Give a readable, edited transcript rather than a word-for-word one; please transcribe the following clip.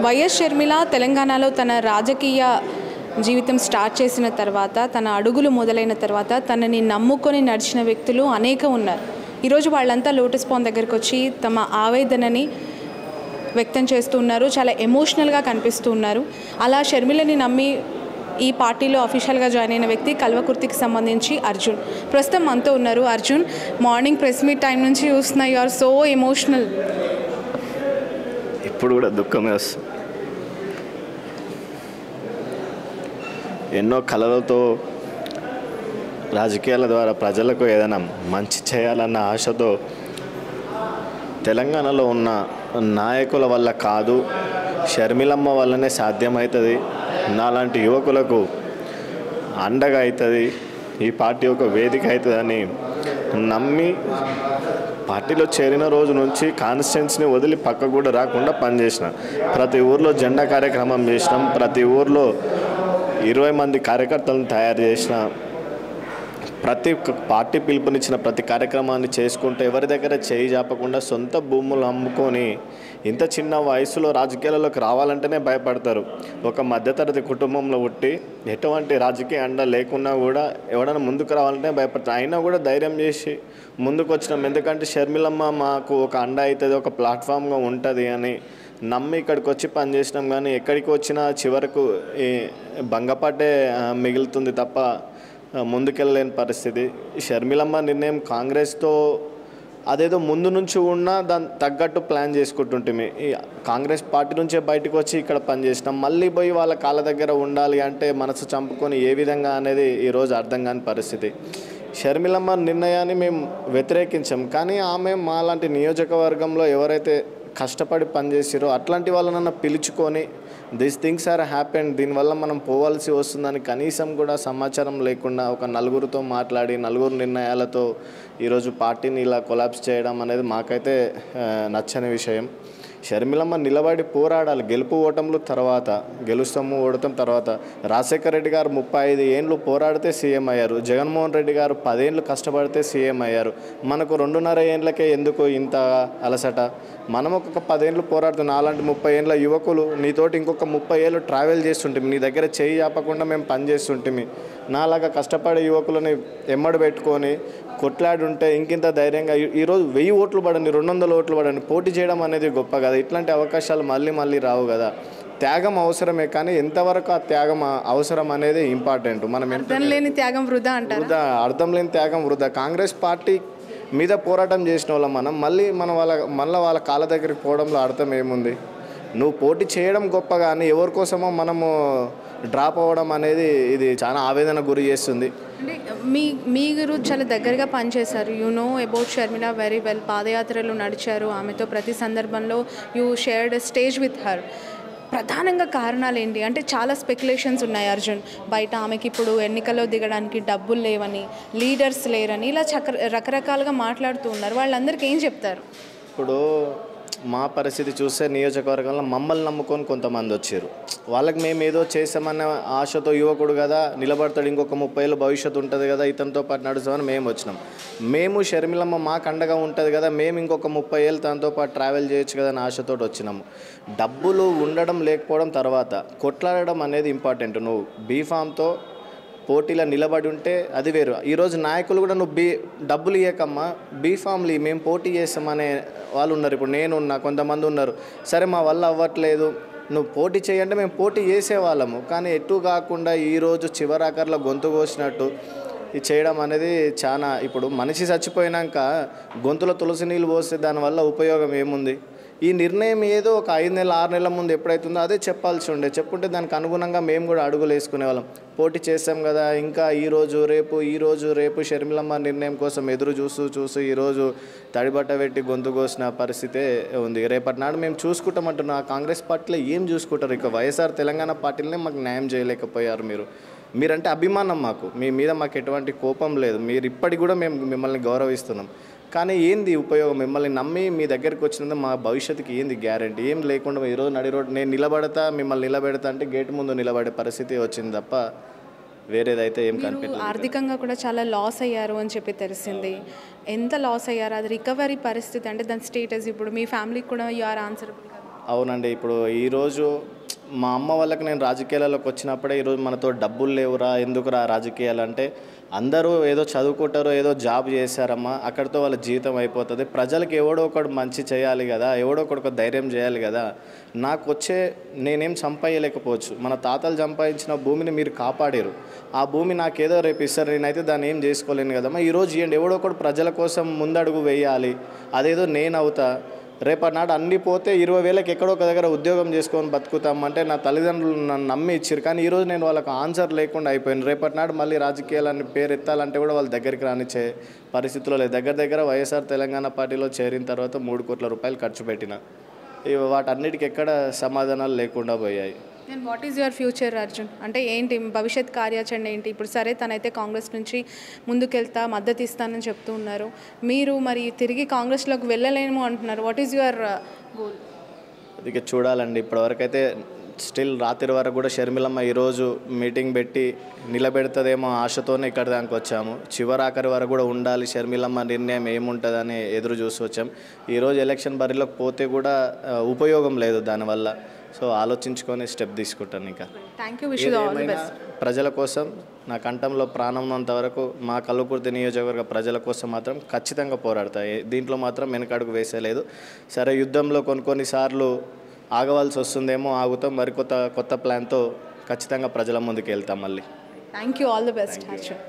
YS Sharmila తెలంగాణలో తన రాజకీయ జీవితం స్టార్ట్ చేసిన తర్వాత, తన అడుగులు మొదలైన తర్వాత తనని నమ్ముకొని నడిచిన వ్యక్తులు అనేక ఉన్నారు. ఈరోజు వాళ్ళంతా లోటస్ పాండ్ దగ్గరికి వచ్చి తమ ఆవేదనని వ్యక్తం చేస్తూ ఉన్నారు. చాలా ఎమోషనల్గా కనిపిస్తూ ఉన్నారు. అలా షర్మిలని నమ్మి ఈ పార్టీలో అఫీషియల్గా జాయిన్ అయిన వ్యక్తి కల్వకుర్తికి సంబంధించి అర్జున్. ప్రస్తుతం మనతో ఉన్నారు. Arjun, morning press meet time నుంచి చూస్తున్నా, యు ఆర్ సో ఎమోషనల్. ఇప్పుడు కూడా దుఃఖమే వస్తుంది. ఎన్నో కళలతో రాజకీయాల ద్వారా ప్రజలకు ఏదైనా మంచి చేయాలన్న ఆశతో తెలంగాణలో ఉన్న నాయకుల వల్ల కాదు, షర్మిలమ్మ వల్లనే సాధ్యమవుతుంది, నాలాంటి యువకులకు అండగా అవుతుంది, ఈ పార్టీ ఒక వేదిక అవుతుందని నమ్మి పార్టీలో చేరిన రోజు నుంచి కాన్స్టిట్యున్సీని వదిలి పక్కకు కూడా రాకుండా పనిచేసిన. ప్రతి ఊర్లో జెండా కార్యక్రమం చేసినాం, ప్రతి ఊర్లో 20 మంది కార్యకర్తలను తయారు చేసిన, ప్రతి పార్టీ పిలుపునిచ్చిన ప్రతి కార్యక్రమాన్ని చేసుకుంటూ ఎవరి దగ్గర చేయి జాపకుండా సొంత భూములు అమ్ముకొని ఇంత చిన్న వయసులో రాజకీయాలలోకి రావాలంటేనే భయపడతారు. ఒక మధ్యతరగతి కుటుంబంలో పుట్టి ఎటువంటి రాజకీయ అండ లేకున్నా కూడా ఎవడైనా ముందుకు రావాలంటే భయపడతారు. అయినా కూడా ధైర్యం చేసి ముందుకు వచ్చినాం. ఎందుకంటే షర్మిలమ్మ మాకు ఒక అండ అవుతుంది, ఒక ప్లాట్ఫామ్గా ఉంటుంది అని నమ్మి ఇక్కడికి వచ్చి పనిచేసినాం. కానీ ఎక్కడికి వచ్చినా చివరకు భంగపడ్డే మిగులుతుంది తప్ప ముందుకెళ్ళలేని పరిస్థితి. షర్మిలమ్మ నిర్ణయం కాంగ్రెస్తో అదేదో ముందు నుంచి ఉన్నా దాన్ని తగ్గట్టు ప్లాన్ చేసుకుంటుంటే కాంగ్రెస్ పార్టీ నుంచే బయటకు వచ్చి ఇక్కడ పనిచేసినాం. మళ్ళీ పోయి వాళ్ళ కాళ్ళ దగ్గర ఉండాలి అంటే మనసు చంపుకొని ఏ విధంగా అనేది ఈరోజు అర్థం కాని పరిస్థితి. షర్మిలమ్మ నిర్ణయాన్ని మేము వ్యతిరేకించాం, కానీ ఆమె మాలాంటి నియోజకవర్గంలో ఎవరైతే కష్టపడి పనిచేసారో అట్లాంటి వాళ్ళనన్నా పిలుచుకొని దిస్ థింగ్స్ ఆర్ హ్యాపెన్, దీనివల్ల మనం పోవాల్సి వస్తుందని కనీసం కూడా సమాచారం లేకుండా ఒక నలుగురితో మాట్లాడి నలుగురు నిర్ణయాలతో ఈరోజు పార్టీని ఇలా కొలాప్స్ చేయడం అనేది మాకైతే నచ్చని విషయం. షర్మిలమ్మ నిలబడి పోరాడాలి. గెలుపు ఓటములు తర్వాత, గెలుస్తాము ఓడతాం తర్వాత. రాజశేఖర రెడ్డి గారు 35 ఏళ్ళు పోరాడితే సీఎం అయ్యారు. జగన్మోహన్ రెడ్డి గారు 10 ఏళ్ళు కష్టపడితే సీఎం అయ్యారు. మనకు 2.5 ఏళ్ళకే ఎందుకు ఇంత అలసట? మనం ఒక 10 ఏళ్ళు పోరాడుతున్నాం. అలాంటి 30 ఏళ్ళ యువకులు నీతోటి ఇంకొక 30 ఏళ్ళు ట్రావెల్ చేస్తుంటే నీ దగ్గర చేయి ఆపకుండా మేము పనిచేస్తుంటే నాలాగా కష్టపడే యువకులని ఎమ్మడి పెట్టుకొని కొట్లాడుంటే ఇంకింత ధైర్యంగా ఈరోజు 1000 ఓట్లు పడండి, 200 ఓట్లు పడండి, పోటీ చేయడం అనేది గొప్ప కదా. ఇట్లాంటి అవకాశాలు మళ్ళీ రావు కదా. త్యాగం అవసరమే, కానీ ఎంతవరకు ఆ త్యాగం అవసరం అనేది ఇంపార్టెంట్. మనం అర్థం లేని త్యాగం వృధా అంటారు. అర్థం లేని త్యాగం వృధా. కాంగ్రెస్ పార్టీ మీద పోరాటం చేసిన వాళ్ళం మనం మళ్ళీ వాళ్ళ కాళ్ళ దగ్గరికి పోవడంలో అర్థం ఏముంది? నువ్వు పోటీ చేయడం గొప్ప, కానీ ఎవరి కోసమో మనము డ్రాప్ అవ్వడం అనేది ఇది చాలా ఆవేదన గురి చేస్తుంది. అంటే మీరు చాలా దగ్గరగా పనిచేశారు. You know about Sharmila very well. పాదయాత్రలు నడిచారు ఆమెతో, ప్రతి సందర్భంలో you shared stage with her. ప్రధానంగా కారణాలు ఏంటి అంటే చాలా స్పెక్యులేషన్స్ ఉన్నాయి అర్జున్. బయట ఆమెకి ఇప్పుడు ఎన్నికల్లో దిగడానికి డబ్బులు లేవని, లీడర్స్ లేరని, ఇలా రకరకాలుగా మాట్లాడుతూ ఉన్నారు. వాళ్ళందరికీ ఏం చెప్తారు? ఇప్పుడు మా పరిస్థితి చూస్తే నియోజకవర్గంలో మమ్మల్ని నమ్ముకొని కొంతమంది వచ్చారు. వాళ్ళకి మేము ఏదో చేసామన్న ఆశతో, యువకుడు కదా నిలబడతాడు, ఇంకొక 30 ఏళ్ళ భవిష్యత్తు ఉంటుంది కదా, ఇతనితో పాటు నడుస్తామని మేము వచ్చినాం. మేము షర్మిలమ్మ మాకు అండగా ఉంటుంది కదా, మేము ఇంకొక 30 ఏళ్ళు తనతో పాటు ట్రావెల్ చేయొచ్చు కదా అని ఆశతో వచ్చినాము. డబ్బులు ఉండడం లేకపోవడం తర్వాత కొట్లాడడం అనేది ఇంపార్టెంట్. నువ్వు బీఫామ్తో పోటీలో నిలబడి ఉంటే అది వేరు. ఈరోజు నాయకులు కూడా నువ్వు డబ్బులు ఇవ్వకమ్మా బీఫామ్లు మేము పోటీ చేస్తామనే వాళ్ళు ఉన్నారు. ఇప్పుడు నేనున్నా, కొంతమంది ఉన్నారు. సరే మా వల్ల అవ్వట్లేదు, నువ్వు పోటీ చేయంటే మేము పోటీ చేసేవాళ్ళము. కానీ ఎటు కాకుండా ఈరోజు చివరాకర్లో గొంతు కోసినట్టు ఇది చేయడం అనేది చాలా. ఇప్పుడు మనిషి చచ్చిపోయినాక గొంతులో తులసి నీళ్ళు పోస్తే దానివల్ల ఉపయోగం ఏముంది? ఈ నిర్ణయం ఏదో ఒక 5 నెలల 6 నెలల ముందు ఎప్పుడైతుందో అదే చెప్పాల్సి ఉండే. చెప్పుంటే దానికి అనుగుణంగా మేము కూడా అడుగులు వేసుకునే వాళ్ళం. పోటీ చేస్తాం కదా, ఇంకా ఈరోజు రేపు షర్మిలమ్మ నిర్ణయం కోసం ఎదురు చూస్తూ ఈరోజు తడిబట్ట పెట్టి గొంతు కోసిన పరిస్థితే ఉంది. రేపటి నాడు మేము చూసుకుంటామంటున్నా. కాంగ్రెస్ పార్టీలో ఏం చూసుకుంటారు? ఇక వైఎస్ఆర్ తెలంగాణ పార్టీలనే మాకు న్యాయం చేయలేకపోయారు. మీరంటే అభిమానం మాకు, మీ మీద మాకు ఎటువంటి కోపం లేదు. మీరు ఇప్పటికి కూడా మేము మిమ్మల్ని గౌరవిస్తున్నాం. కానీ ఏంది ఉపయోగం? మిమ్మల్ని నమ్మి మీ దగ్గరికి వచ్చినందుకు మా భవిష్యత్తుకి ఏంది గ్యారంటీ? ఏం లేకుండా ఈరోజు నడి రోడ్డు నేను నిలబడతా, మిమ్మల్ని నిలబెడతా అంటే గేటు ముందు నిలబడే పరిస్థితి వచ్చింది తప్ప వేరేదైతే ఏం కనిపించలేదు. ఆర్థికంగా కూడా చాలా లాస్ అయ్యారు అని చెప్పి తెలిసింది. ఎంత లాస్ అయ్యారు? అది రికవరీ పరిస్థితి అంటే దాని స్టేటస్ ఇప్పుడు మీ ఫ్యామిలీకి కూడా యు ఆర్ ఆన్సరబుల్ కదా? అవునండి. ఇప్పుడు ఈరోజు మా అమ్మ వాళ్ళకి నేను రాజకీయాలలోకి వచ్చినప్పుడే ఈరోజు మనతో డబ్బులు లేవురా ఎందుకురా రాజకీయాలు అంటే అందరూ ఏదో చదువుకుంటారో ఏదో జాబ్ చేశారమ్మా అక్కడితో వాళ్ళ జీవితం అయిపోతుంది. ప్రజలకు ఎవడో ఒకడు మంచి చేయాలి కదా, ఎవడో ఒకడు ఒక ధైర్యం చేయాలి కదా. నాకు వచ్చే నేనేం సంపాదలేకపోవచ్చు, మన తాతలు సంపాదించిన భూమిని మీరు కాపాడారు, ఆ భూమి నాకేదో రేపు ఇస్తారు, నేనైతే దాన్ని ఏం చేసుకోలేను కదమ్మా. ఈరోజు ఇవ్వండి, ఎవడో ఒకడు ప్రజల కోసం ముందడుగు వేయాలి, అదేదో నేను అవుతా. రేపటి నాడు అన్నీ పోతే 20,000కి ఎక్కడో ఒక దగ్గర ఉద్యోగం చేసుకొని బతుకుతామంటే నా తల్లిదండ్రులు నన్ను నమ్మి ఇచ్చారు. కానీ ఈరోజు నేను వాళ్ళకి ఆన్సర్ లేకుండా అయిపోయాను. రేపటి నాడు మళ్ళీ రాజకీయాలని పేరు ఎత్తాలంటే కూడా వాళ్ళ దగ్గరికి రానిచ్చే పరిస్థితుల్లో లేదు. దగ్గర వైఎస్ఆర్ తెలంగాణ పార్టీలో చేరిన తర్వాత 3 కోట్ల రూపాయలు ఖర్చు పెట్టిన. వాటన్నిటికి ఎక్కడ సమాధానాలు లేకుండా పోయాయి. And what is your future Arjun? అంటే ఏంటి భవిష్యత్ కార్యాచరణ ఏంటి? ఇప్పుడు సరే తనైతే కాంగ్రెస్ నుంచి ముందుకెళ్తా మద్దతు ఇస్తానని చెప్తూ ఉన్నారు, మీరు మరి తిరిగి కాంగ్రెస్లోకి వెళ్ళలేము అంటున్నారు. What is your goal? అది చూడాలండి. ఇప్పటివరకైతే స్టిల్ రాత్రి వరకు కూడా షర్మిలమ్మ ఈరోజు మీటింగ్ పెట్టి నిలబెడుతుందేమో ఆశతోనే ఇక్కడ దానికి వచ్చాము. చివరాఖరి వరకు కూడా ఉండాలి, షర్మిలమ్మ నిర్ణయం ఏముంటుందని ఎదురు చూసి వచ్చాం. ఈరోజు ఎలక్షన్ బరిలోకి పోతే కూడా ఉపయోగం లేదు దానివల్ల. సో ఆలోచించుకొని స్టెప్ తీసుకుంటాను. ఇంకా thank you, wish you all the best. ప్రజల కోసం నా కంఠంలో ప్రాణం ఉన్నంత వరకు మా కల్వకుర్తి నియోజకవర్గ ప్రజల కోసం మాత్రం ఖచ్చితంగా పోరాడతాయి. దీంట్లో మాత్రం వెనకడుగు వేసేలేదు. సరే యుద్ధంలో కొన్నిసార్లు ఆగవలసి వస్తుందేమో, ఆగుతాం. మరి కొత్త ప్లాన్తో ఖచ్చితంగా ప్రజల ముందుకు వెళ్తాం మళ్ళీ. Thank you, all the best Arjun.